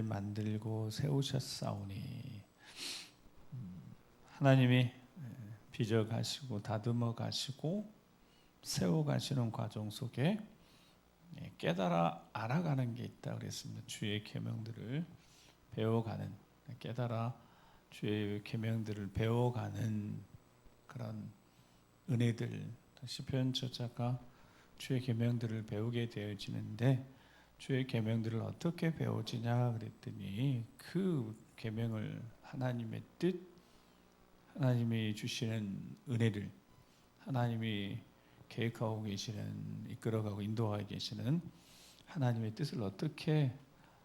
만들고 세우셨사오니. 하나님이 빚어가시고 다듬어가시고 세워가시는 과정 속에 깨달아 알아가는 게 있다 그랬습니다. 주의 계명들을 배워가는, 깨달아 주의 계명들을 배워가는 그런 은혜들. 시편 저자가 주의 계명들을 배우게 되어지는데, 주의 계명들을 어떻게 배워지냐 그랬더니 그 계명을 하나님의 뜻, 하나님이 주시는 은혜를, 하나님이 계획하고 계시는, 이끌어가고 인도하고 계시는 하나님의 뜻을 어떻게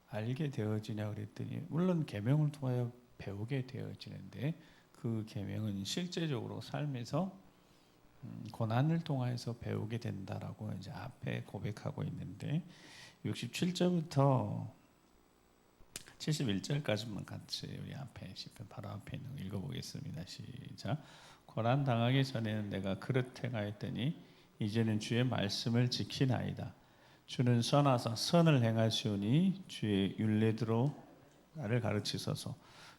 알게 되어지냐 그랬더니, 물론 계명을 통하여 배우게 되어지는데 그 계명은 실제적으로 삶에서 고난을 통해서 배우게 된다라고 이제 앞에 고백하고 있는데, 67절부터 71절까지만 같이 우리 앞에 시편 바로 앞에 있는 거 읽어보겠습니다. 시작. 고난 당하기 전에는 내가 그릇 행하였더니 이제는 주의 말씀을 지키나이다. 주는 선하사 선을 행하시오니 주의 율례대로 나를 가르치소서.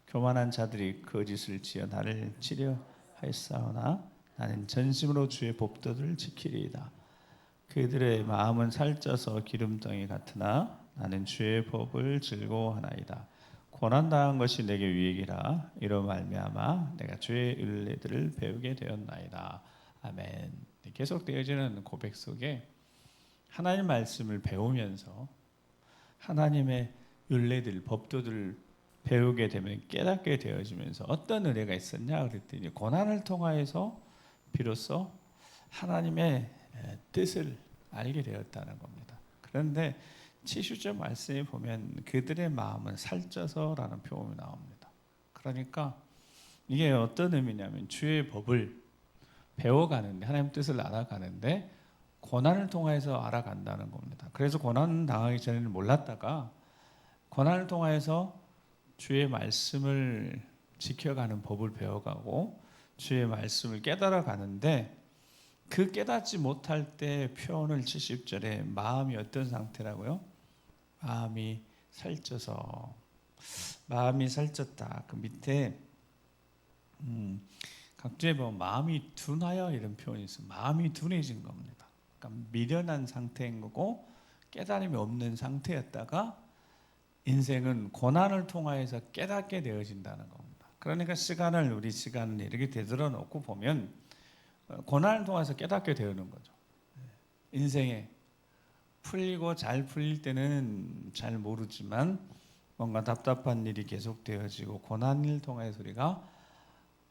교만한 자들이 거짓을 지어 나를 치려하였사오나 나는 전심으로 주의 법도를 지키리이다. 그들의 마음은 살쪄서 기름덩이 같으나 나는 주의 법을 즐거워하나이다. 고난당한 것이 내게 유익이라. 이로 말미암아 내가 주의 율례들을 배우게 되었나이다. 아멘. 계속 되어지는 고백 속에 하나님 말씀을 배우면서 하나님의 율례들, 법도들을 배우게 되면 깨닫게 되어지면서 어떤 은혜가 있었냐 그랬더니, 고난을 통하여서 비로소 하나님의 뜻을 알게 되었다는 겁니다. 그런데 70절 말씀에 보면 그들의 마음은 살쪄서라는 표현이 나옵니다. 그러니까 이게 어떤 의미냐면, 주의 법을 배워가는데, 하나님 뜻을 알아가는데 고난을 통해서 알아간다는 겁니다. 그래서 고난 당하기 전에는 몰랐다가 고난을 통해서 주의 말씀을 지켜가는 법을 배워가고 주의 말씀을 깨달아 가는데, 그 깨닫지 못할 때 표현을 70절에 마음이 어떤 상태라고요? 마음이 살쪄서. 마음이 살쪘다. 그 밑에 각주에 보면 마음이 둔하여 이런 표현이 있어요. 마음이 둔해진 겁니다. 그러니까 미련한 상태인 거고 깨달음이 없는 상태였다가 인생은 고난을 통하여서 깨닫게 되어진다는 겁니다. 그러니까 우리 시간을 이렇게 되돌아 놓고 보면 고난을 통해서 깨닫게 되는 거죠. 인생에 풀리고 잘 풀릴 때는 잘 모르지만 뭔가 답답한 일이 계속 되어지고 고난을 통해서 우리가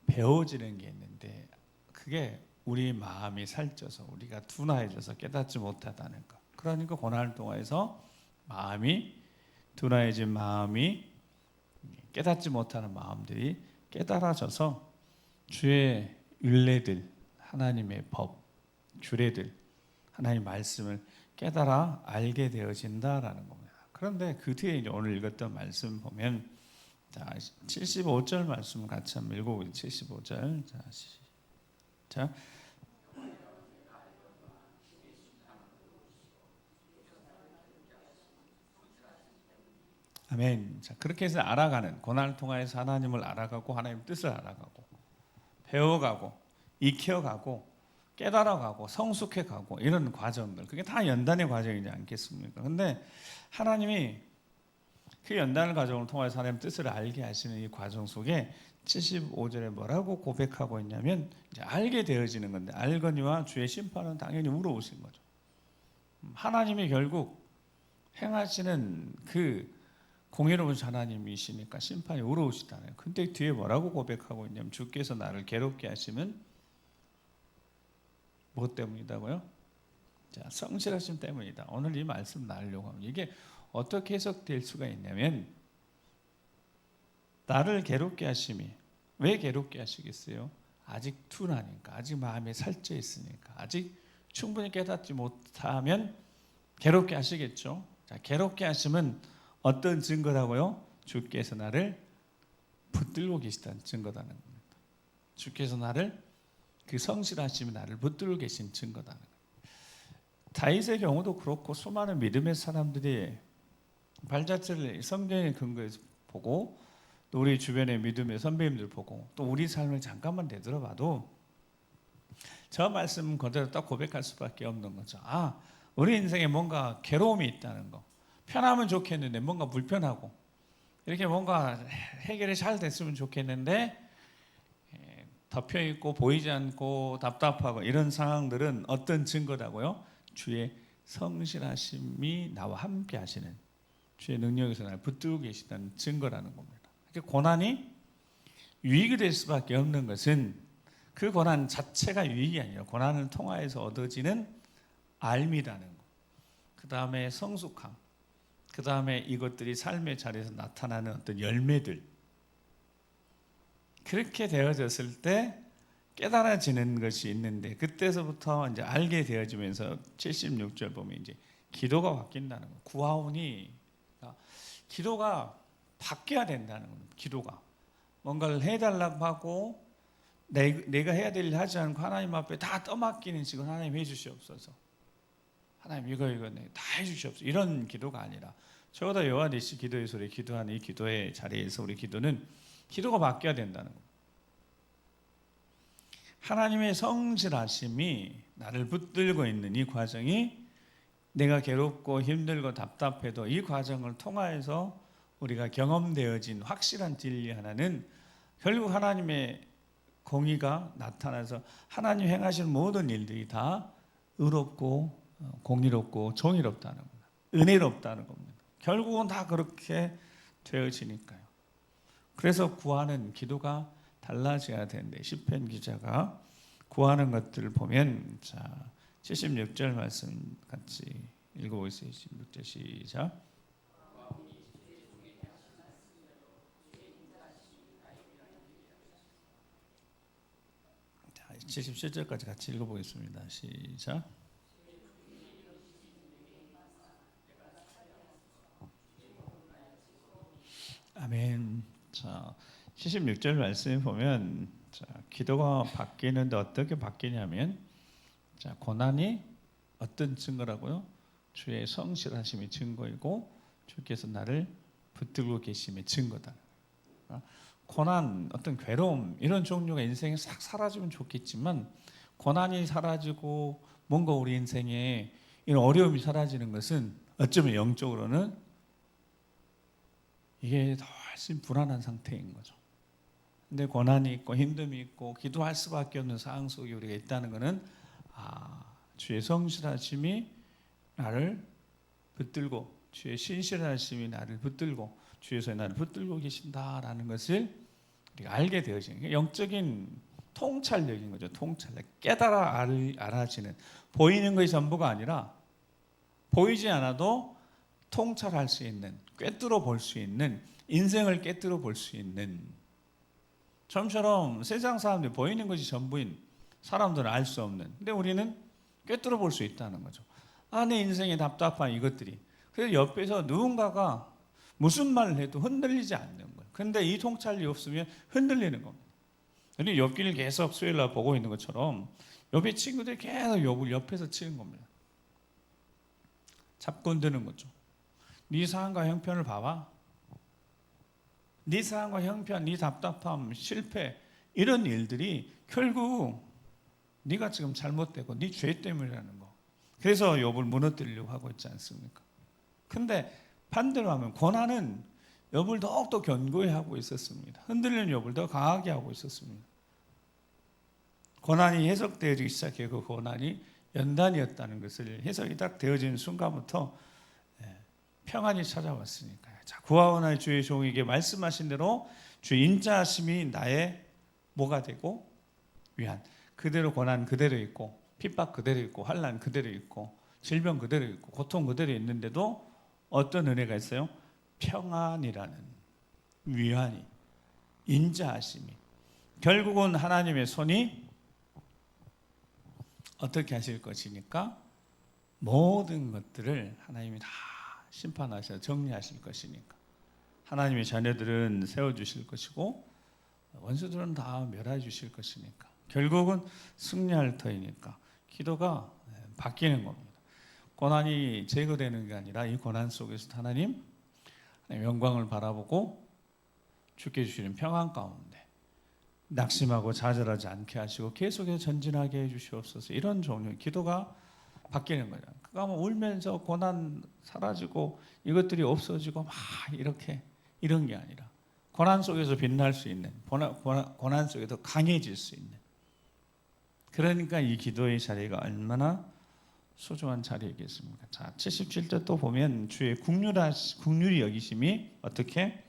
배워지는 게 있는데, 그게 우리 마음이 살쪄서 우리가 둔화해져서 깨닫지 못하다는 것. 그러니까 고난을 통해서 마음이 둔화해진 마음이, 깨닫지 못하는 마음들이 깨달아져서 주의 율례들, 하나님의 법, 규례들, 하나님의 말씀을 깨달아 알게 되어진다라는 겁니다. 그런데 그 뒤에 이제 오늘 읽었던 말씀 보면, 자 75절 말씀 같이 한번 읽어보겠습니다. 75절. 자, 아멘. 자, 그렇게 해서 알아가는, 고난을 통해서 하나님을 알아가고 하나님 뜻을 알아가고 배워가고 익혀가고 깨달아가고 성숙해가고 이런 과정들, 그게 다 연단의 과정이지 않겠습니까? 근데 하나님이 그 연단의 과정을 통해서 하나님 뜻을 알게 하시는 이 과정 속에 75절에 뭐라고 고백하고 있냐면, 이제 알게 되어지는 건데, 알거니와 주의 심판은 당연히 우러오신 거죠. 하나님이 결국 행하시는 그 공의로운 하나님이시니까 심판이 우러오시다네요. 근데 뒤에 뭐라고 고백하고 있냐면, 주께서 나를 괴롭게 하시면 뭐 때문이다고요? 자, 성실하심 때문이다. 오늘 이 말씀 나누려고 합니다. 이게 어떻게 해석될 수가 있냐면, 나를 괴롭게 하심이, 왜 괴롭게 하시겠어요? 아직 둔하니까, 아직 마음이 살쪄 있으니까, 아직 충분히 깨닫지 못하면 괴롭게 하시겠죠. 자, 괴롭게 하시면 어떤 증거라고요? 주께서 나를 붙들고 계시다는 증거다는 겁니다. 주께서 나를, 그 성실하심이 나를 붙들고 계신 증거다는 거예요. 다윗의 경우도 그렇고 수많은 믿음의 사람들이 발자취를 성경의 근거에서 보고 또 우리 주변의 믿음의 선배님들 보고 또 우리 삶을 잠깐만 되돌아봐도 저 말씀 그대로 딱 고백할 수밖에 없는 거죠. 우리 인생에 뭔가 괴로움이 있다는 거. 편하면 좋겠는데 뭔가 불편하고 이렇게 뭔가 해결이 잘 됐으면 좋겠는데 덮여 있고 보이지 않고 답답하고 이런 상황들은 어떤 증거라고요? 주의 성실하심이 나와 함께 하시는 주의 능력에서 나를 붙들고 계시다는 증거라는 겁니다. 고난이 유익이 될 수밖에 없는 것은 그 고난 자체가 유익이 아니라 고난을 통하여서 얻어지는 알미라는 것, 그 다음에 성숙함, 그 다음에 이것들이 삶의 자리에서 나타나는 어떤 열매들, 그렇게 되어졌을 때 깨달아지는 것이 있는데 그때서부터 이제 알게 되어지면서 76절 보면 이제 기도가 바뀐다는 거. 구하오니 기도가 바뀌어야 된다는 겁니다. 기도가 뭔가를 해달라고 하고 내가 해야 될 일 하지 않고 하나님 앞에 다 떠맡기는 식으로 하나님 해주시옵소서. 하나님 이거 다 해주시옵소서. 이런 기도가 아니라 저보다 여호와니시 기도의 소리 기도하는 이 기도의 자리에서 우리 기도는 기도가 바뀌어야 된다는 겁니다. 하나님의 성실하심이 나를 붙들고 있는 이 과정이 내가 괴롭고 힘들고 답답해도 이 과정을 통하여서 우리가 경험되어진 확실한 진리 하나는 결국 하나님의 공의가 나타나서 하나님 행하시는 모든 일들이 다 의롭고 공의롭고 정의롭다는 겁니다. 은혜롭다는 겁니다. 결국은 다 그렇게 되어지니까요. 그래서 구하는 기도가 달라져야 되는데 시편 기자가 구하는 것들을 보면 자 76절 말씀 같이 읽어보겠습니다. 76절 시작. 77절까지 같이 읽어보겠습니다. 시작. 아멘. 자, 76절 말씀에 보면 자, 기도가 바뀌는데 어떻게 바뀌냐면 자, 고난이 어떤 증거라고요? 주의 성실하심이 증거이고 주께서 나를 붙들고 계심의 증거다. 고난, 어떤 괴로움 이런 종류가 인생에 싹 사라지면 좋겠지만 고난이 사라지고 뭔가 우리 인생에 이런 어려움이 사라지는 것은 어쩌면 영적으로는 이게 훨씬 불안한 상태인 거죠. 근데 고난이 있고 힘듦이 있고 기도할 수밖에 없는 상황 속에 우리가 있다는 것은 주의 성실하심이 나를 붙들고 주의 신실하심이 나를 붙들고 주에서 나를 붙들고 계신다라는 것을 우리가 알게 되어지는 게 영적인 통찰력인 거죠. 통찰력. 깨달아 알아지는 보이는 것이 전부가 아니라 보이지 않아도 통찰할 수 있는 꿰뚫어 볼 수 있는 인생을 꿰뚫어 볼 수 있는 좀처럼 세상 사람들이 보이는 것이 전부인 사람들은 알 수 없는 근데 우리는 꿰뚫어 볼 수 있다는 거죠. 내 인생에 답답한 이것들이 그래서 옆에서 누군가가 무슨 말을 해도 흔들리지 않는 거예요. 그런데 이 통찰이 없으면 흔들리는 겁니다. 우리 옆길을 계속 수요일날 보고 있는 것처럼 옆에 친구들이 계속 욥을 옆에서 치는 겁니다. 잡고 흔드는 거죠. 네 상황과 형편을 봐봐. 네 상황과 형편, 네 답답함, 실패 이런 일들이 결국 네가 지금 잘못되고 네 죄 때문이라는 거. 그래서 욥을 무너뜨리려고 하고 있지 않습니까? 근데 반대로 하면 고난은 욥을 더욱더 견고히 하고 있었습니다. 흔들리는 욥을 더 강하게 하고 있었습니다. 고난이 해석되어지기 시작해 그 고난이 연단이었다는 것을 해석이 딱 되어지는 순간부터 평안이 찾아왔으니까요. 자, 구하오나 주의 종에게 말씀하신 대로 주의 인자하심이 나의 뭐가 되고 위안. 그대로 고난 그대로 있고 핍박 그대로 있고 환난 그대로 있고 질병 그대로 있고 고통 그대로 있는데도 어떤 은혜가 있어요? 평안이라는 위안이 인자하심이 결국은 하나님의 손이 어떻게 하실 것이니까 모든 것들을 하나님이 다 심판하셔서 정리하실 것이니까 하나님의 자녀들은 세워주실 것이고 원수들은 다 멸해 주실 것이니까 결국은 승리할 터이니까 기도가 바뀌는 겁니다. 고난이 제거되는 게 아니라 이 고난 속에서 하나님 영광을 바라보고 주께 주시는 평안 가운데 낙심하고 좌절하지 않게 하시고 계속해서 전진하게 해주시옵소서. 이런 종류 기도가 바뀌는 거죠. 그가 뭐 울면서 고난 사라지고 이것들이 없어지고 막 이렇게 이런 게 아니라 고난 속에서 빛날 수 있는, 고난 속에서 강해질 수 있는, 그러니까 이 기도의 자리가 얼마나 소중한 자리이겠습니까? 자, 77절 또 보면 주의 국률이 여기심이 어떻게?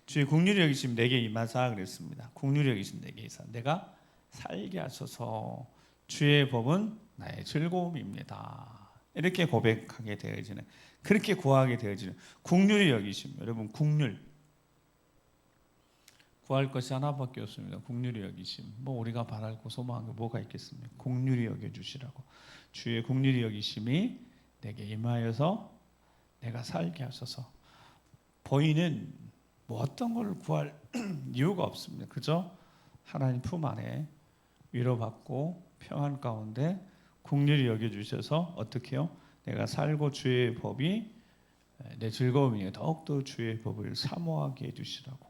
주의 국률이 여기심 내게 임하사 그랬습니다. 국률이 여기심 내게 임하사 내가 살게 하소서. 주의 법은 나의 즐거움입니다. 이렇게 고백하게 되어지는, 그렇게 구하게 되어지는 국률이 여기심. 여러분, 국률 구할 것이 하나밖에 없습니다. 국률이 여기심. 뭐 우리가 바랄고 소망한 게 뭐가 있겠습니까? 국률이 여겨주시라고. 주의 국률이 여기심이 내게 임하여서 내가 살게 하소서. 보이는 뭐 어떤 걸 구할 이유가 없습니다. 그저 하나님 품 안에 위로받고 평안 가운데 국률이 여겨주셔서 어떻게 해요? 내가 살고 주의 법이 내 즐거움이에요. 더욱더 주의 법을 사모하게 해주시라고.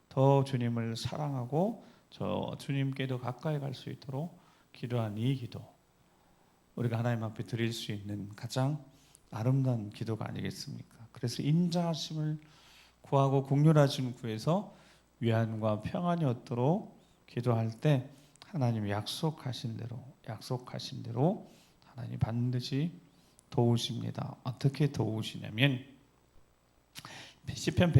더 주님을 사랑하고 저 주님께도 가까이 갈 수 있도록 기도한 이 기도, 우리가 하나님 앞에 드릴 수 있는 가장 아름다운 기도가 아니겠습니까? 그래서 인자하심을 구하고 긍휼하심을 구해서 위안과 평안이 얻도록 기도할 때 하나님이 약속하신 대로 하나님 반드시 도우십니다. 어떻게 도우시냐면 시편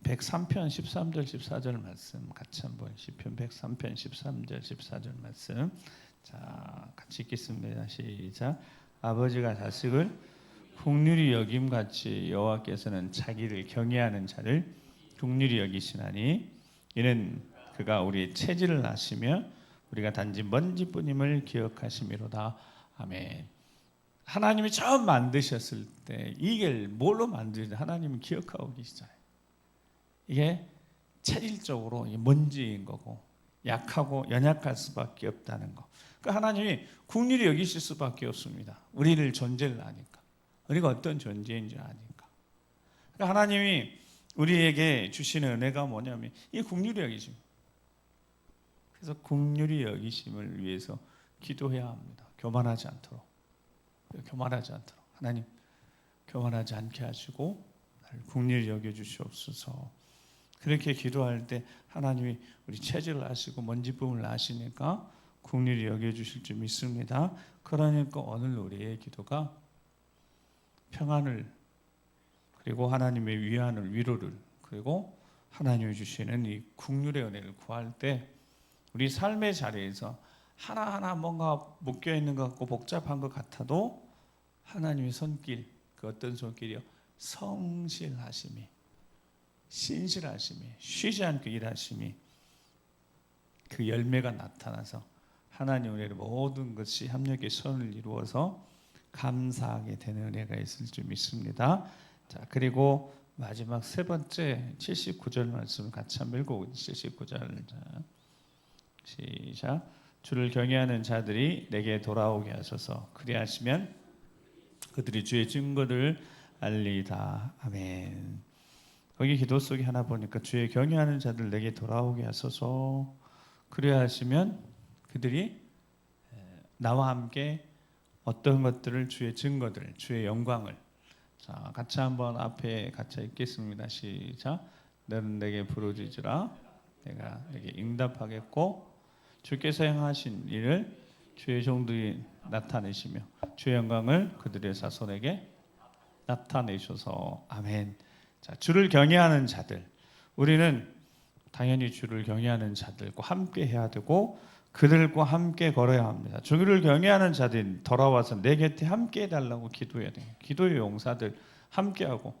103편 13절 14절 말씀 같이 한번, 시편 103편 13절 14절 말씀 자 같이 읽겠습니다. 시작. 아버지가 자식을 긍휼히 여김같이 여호와께서는 자기를 경외하는 자를 긍휼히 여기시나니 이는 그가 우리의 체질을 아시며 우리가 단지 먼지뿐임을 기억하심이로다. 아멘. 하나님이 처음 만드셨을 때 이게 뭘로 만드는지 하나님은 기억하고 계시잖아요. 이게 체질적으로 먼지인 거고 약하고 연약할 수밖에 없다는 거. 그러니까 하나님이 긍휼히 여기실 수밖에 없습니다. 우리를 존재를 아니까, 우리가 어떤 존재인지 아니까. 그러니까 하나님이 우리에게 주시는 은혜가 뭐냐면 이 긍휼히 여기심. 그래서 긍휼히 여기심을 위해서 기도해야 합니다. 교만하지 않도록. 하나님 교만하지 않게 하시고 나를 긍휼히 여겨주시옵소서. 그렇게 기도할 때 하나님이 우리 체질을 아시고 먼지뿐을 아시니까 긍휼히 여겨주실 줄 믿습니다. 그러니까 오늘 우리의 기도가 평안을, 그리고 하나님의 위안을, 위로를, 그리고 하나님이 주시는 이 긍휼의 은혜를 구할 때 우리 삶의 자리에서 하나하나 뭔가 묶여있는 것 같고 복잡한 것 같아도 하나님의 손길, 그 어떤 손길이요? 성실하심이, 신실하심이, 쉬지 않고 일하심이, 그 열매가 나타나서 하나님 은혜로 모든 것이 합력의 선을 이루어서 감사하게 되는 은혜가 있을 줄 믿습니다. 자, 그리고 마지막 세 번째 79절 말씀을 같이 한번 읽고 79절 시작. 주를 경외하는 자들이 내게 돌아오게 하소서. 그리하시면 그들이 주의 증거를 알리다. 아멘. 거기 기도 속에 하나 보니까 주의 경외하는 자들 내게 돌아오게 하소서. 그리하시면 그들이 나와 함께 어떤 것들을, 주의 증거들, 주의 영광을. 자, 같이 한번 앞에 같이 읽겠습니다. 시작. 너는 내게 부르짖으라. 내가 내게 응답하겠고 주께서 행하신 일을 주의 종들이 나타내시며 주의 영광을 그들의 자손에게 나타내셔서. 아멘. 자, 주를 경외하는 자들, 우리는 당연히 주를 경외하는 자들과 함께 해야 되고 그들과 함께 걸어야 합니다. 주를 경외하는 자들이 돌아와서 내 곁에 함께 해달라고 기도해야 돼요. 기도의 용사들 함께하고,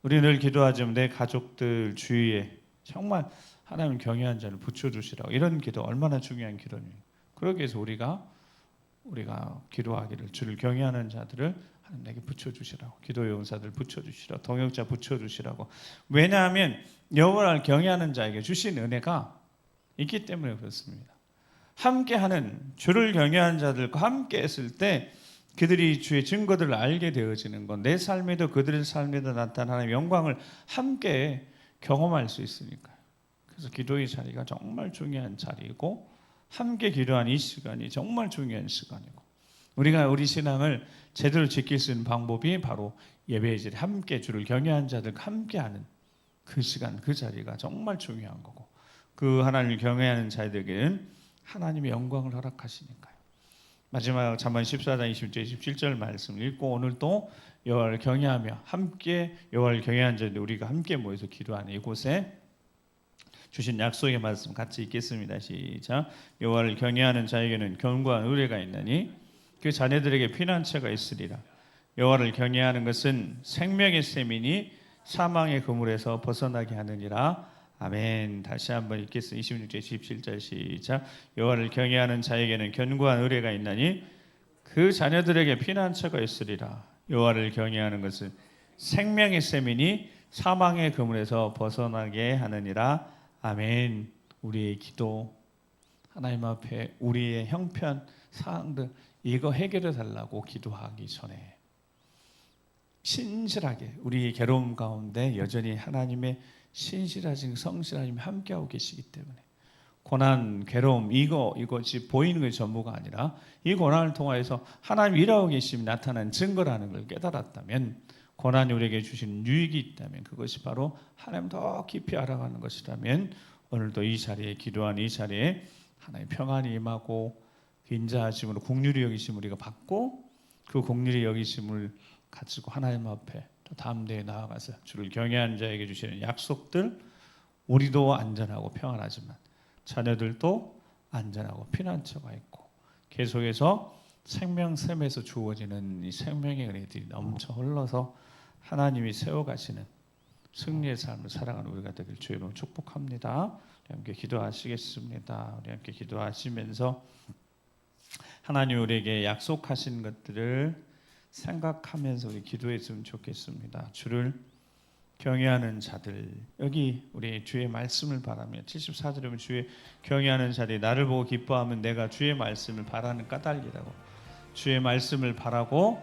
우리 늘 기도하지만 내 가족들 주위에 정말 하나님 경외하는 자를 붙여주시라고. 이런 기도 얼마나 중요한 기도입니까? 그러기 위해서 우리가 기도하기를, 주를 경외하는 자들을 하나님에게 붙여주시라고, 기도의 용사들 붙여주시라고, 동역자 붙여주시라고. 왜냐하면 여호와를 경외하는 자에게 주신 은혜가 있기 때문에 그렇습니다. 함께하는, 주를 경외하는 자들과 함께 했을 때 그들이 주의 증거들을 알게 되어지는 건 내 삶에도 그들의 삶에도 나타나는 하나님의 영광을 함께 경험할 수 있으니까요. 그래서 기도의 자리가 정말 중요한 자리이고 함께 기도한 이 시간이 정말 중요한 시간이고 우리가 우리 신앙을 제대로 지킬 수 있는 방법이 바로 예배의 자리, 함께 주를 경외한 자들과 함께하는 그 시간, 그 자리가 정말 중요한 거고 그 하나님을 경외하는 자들에게는 하나님의 영광을 허락하시니까요. 마지막 잠언 14장 20절 27절 말씀을 읽고 오늘 또 여호와를 경외하며 함께 여호와를 경외한 자들 우리가 함께 모여서 기도하는 이곳에 주신 약속의 말씀 같이 읽겠습니다. 시작. 여호와를 경외하는 자에게는 견고한 의뢰가 있나니 그 자녀들에게 피난처가 있으리라. 여호와를 경외하는 것은 생명의 셈이니 사망의 그물에서 벗어나게 하느니라. 아멘. 다시 한번 읽겠습니다. 26절 17절 시작. 여호와를 경외하는 자에게는 견고한 의뢰가 있나니 그 자녀들에게 피난처가 있으리라. 여호와를 경외하는 것은 생명의 셈이니 사망의 그물에서 벗어나게 하느니라. 아멘. 우리의 기도 하나님 앞에 우리의 형편 사항들 이거 해결해 달라고 기도하기 전에 신실하게 우리의 괴로움 가운데 여전히 하나님의 신실하신 성실하심이 함께하고 계시기 때문에 고난, 괴로움 이것이 보이는 게 전부가 아니라 이 고난을 통하여서 하나님이 일하고 계심이 나타난 증거라는 걸 깨달았다면 고난이 우리에게 주신 유익이 있다면 그것이 바로 하나님 더 깊이 알아가는 것이라면 오늘도 이 자리에 기도한 이 자리에 하나님의 평안이 임하고 인자하심으로 긍휼히 여기심을 우리가 받고 그 긍휼히 여기심을 가지고 하나님 앞에 또 다음 대에 나아가서 주를 경외하는 자에게 주시는 약속들 우리도 안전하고 평안하지만 자녀들도 안전하고 피난처가 있고 계속해서 생명샘에서 주어지는 이 생명의 은혜들이 넘쳐 흘러서 하나님이 세워가시는 승리의 삶을 살아가는 우리가 되길 주의 이름으로 축복합니다. 우리 함께 기도하시겠습니다. 우리 함께 기도하시면서 하나님 우리에게 약속하신 것들을 생각하면서 우리 기도했으면 좋겠습니다. 주를 경외하는 자들 여기 우리 주의 말씀을 바라며 74절에 보면 주의 경외하는 자들이 나를 보고 기뻐하면 내가 주의 말씀을 바라는 까닭이라고 주의 말씀을 바라고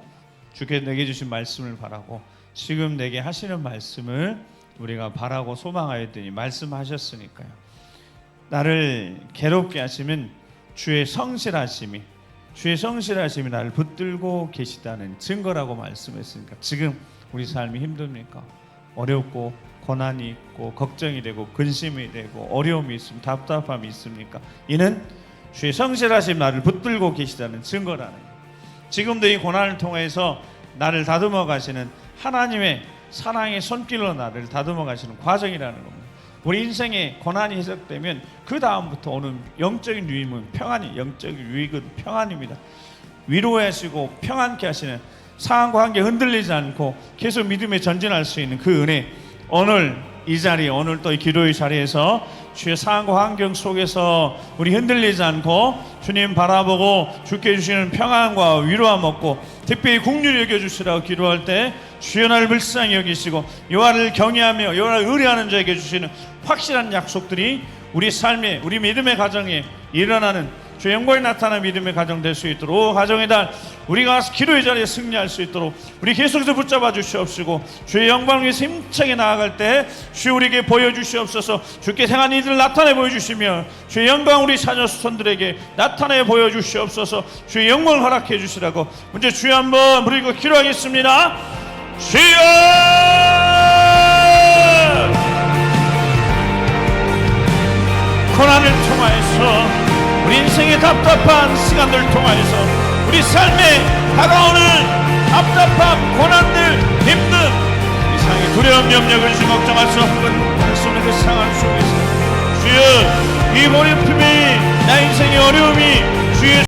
주께 내게 주신 말씀을 바라고 지금 내게 하시는 말씀을 우리가 바라고 소망하였더니 말씀하셨으니까요. 나를 괴롭게 하시면 주의 성실하심이 나를 붙들고 계시다는 증거라고 말씀했으니까 지금 우리 삶이 힘듭니까? 어렵고 고난이 있고 걱정이 되고 근심이 되고 어려움이 있으면 답답함이 있습니까? 이는 주의 성실하심 나를 붙들고 계시다는 증거라는 거예요. 지금도 이 고난을 통해서 나를 다듬어 가시는 하나님의 사랑의 손길로 나를 다듬어 가시는 과정이라는 겁니다. 우리 인생에 고난이 해석되면 그 다음부터 오는 영적인 유익은 평안이 영적인 유익은 평안입니다. 위로하시고 평안케 하시는 상황과 관계 흔들리지 않고 계속 믿음에 전진할 수 있는 그 은혜 오늘 이 자리 오늘 또 이 기도의 자리에서 주의 상황과 환경 속에서 우리 흔들리지 않고 주님 바라보고 주께 주시는 평안과 위로함 얻고 특별히 긍휼히 여겨주시라고 기도할 때 주여 나를 불쌍히 여기시고 여호와를 경외하며 여호와를 의뢰하는 자에게 주시는 확실한 약속들이 우리 삶에 우리 믿음의 가정에 일어나는 주의 영광이 나타나는 믿음의 가정 될 수 있도록 가정의 달 우리가 기도의 자리에 승리할 수 있도록 우리 계속해서 붙잡아 주시옵시고 주의 영광을 위해서 힘차게 나아갈 때 주여 우리에게 보여주시옵소서. 주께 행한 이들을 나타내 보여주시며 주의 영광 우리 자녀 수손들에게 나타내 보여주시옵소서. 주의 영광을 허락해 주시라고 먼저 주여 한번 부르고 기도하겠습니다. 주여 고난을 통하여서 우리 인생의 답답한 시간들을 통하여서 우리 삶에 다가오는 답답함, 고난들, 힘든 이 세상의 두려움, 염려, 근심, 걱정할 수 없는 말씀의 그 상황 속에서 주여 이 어려움이 나 인생의 어려움이 주의